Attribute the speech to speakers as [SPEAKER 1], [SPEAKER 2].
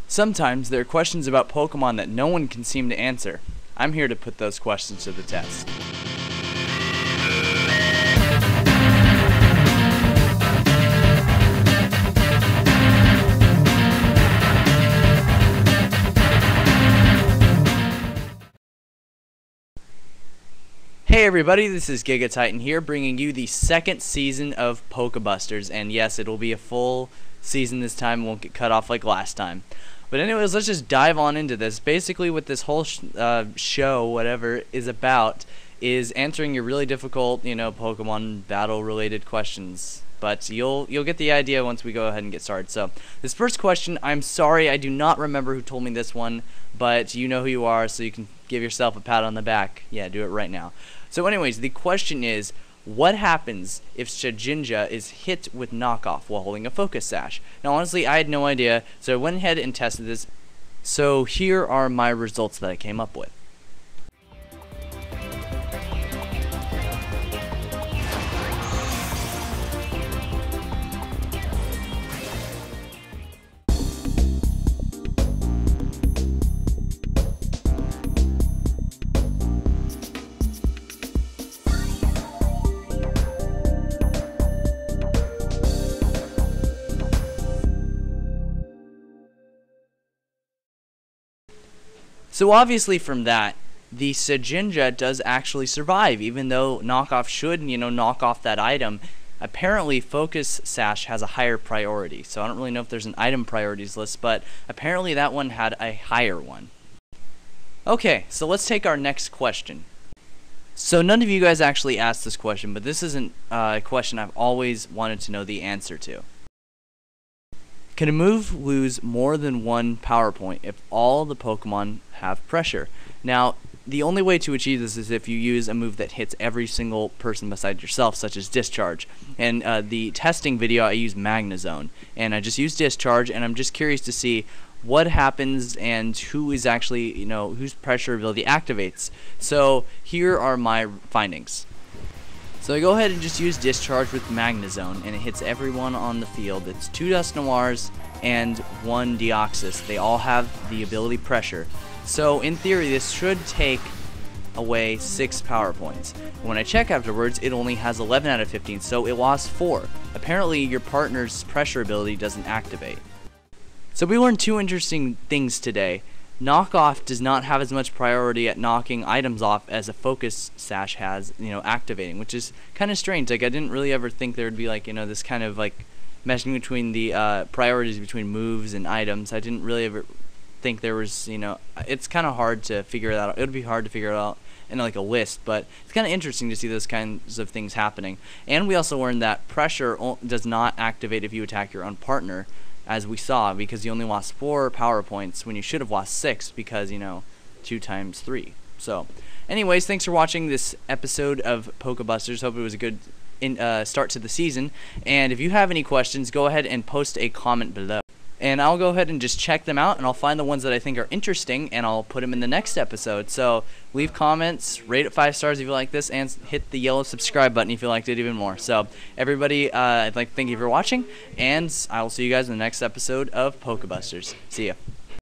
[SPEAKER 1] Sometimes there are questions about Pokemon that no one can seem to answer. I'm here to put those questions to the test. Hey everybody, this is Gigatitan here, bringing you the second season of Pokebusters, and yes, it'll be a full season this time. It won't get cut off like last time. But anyways, let's just dive on into this. Basically, what this whole show, whatever, is about is answering your really difficult, Pokemon battle-related questions. But you'll get the idea once we go ahead and get started. So, this first question, I'm sorry, I do not remember who told me this one, but you know who you are, so you can give yourself a pat on the back. Yeah, do it right now. So anyways, the question is, what happens if Shedinja is hit with knockoff while holding a focus sash? Now honestly, I had no idea, so I went ahead and tested this. So here are my results that I came up with. So obviously from that, the Shedinja does actually survive, even though knockoff should, knock off that item. Apparently Focus Sash has a higher priority, so I don't really know if there's an item priorities list, but apparently that one had a higher one. Okay, so let's take our next question. So none of you guys actually asked this question, but this isn't a question I've always wanted to know the answer to. Can a move lose more than one power point if all the Pokemon have pressure? Now, the only way to achieve this is if you use a move that hits every single person besides yourself, such as Discharge. And the testing video, I used Magnezone, and I just used Discharge, and I'm just curious to see what happens and who is actually, whose pressure ability activates. So here are my findings. So I go ahead and just use Discharge with Magnezone, and it hits everyone on the field. It's 2 Dusknoirs and 1 Deoxys. They all have the ability Pressure. So in theory, this should take away 6 power points. When I check afterwards, it only has 11 out of 15, so it lost 4. Apparently, your partner's Pressure ability doesn't activate. So we learned 2 interesting things today. Knockoff does not have as much priority at knocking items off as a Focus Sash has, activating, which is kind of strange. Like, I didn't really ever think there would be, this kind of, meshing between the priorities between moves and items. I didn't really ever think there was, it's kind of hard to figure that out. It would be hard to figure it out in, a list, but it's kind of interesting to see those kinds of things happening. And we also learned that Pressure does not activate if you attack your own partner, as we saw, because you only lost 4 power points when you should have lost 6 because, 2 times 3. So, anyways, thanks for watching this episode of Pokebusters. Hope it was a good start to the season. And if you have any questions, go ahead and post a comment below. And I'll go ahead and just check them out, and I'll find the ones that I think are interesting, and I'll put them in the next episode. So leave comments, rate it 5 stars if you like this, and hit the yellow subscribe button if you liked it even more. So everybody, I'd like to thank you for watching, and I will see you guys in the next episode of Pokebusters. See ya.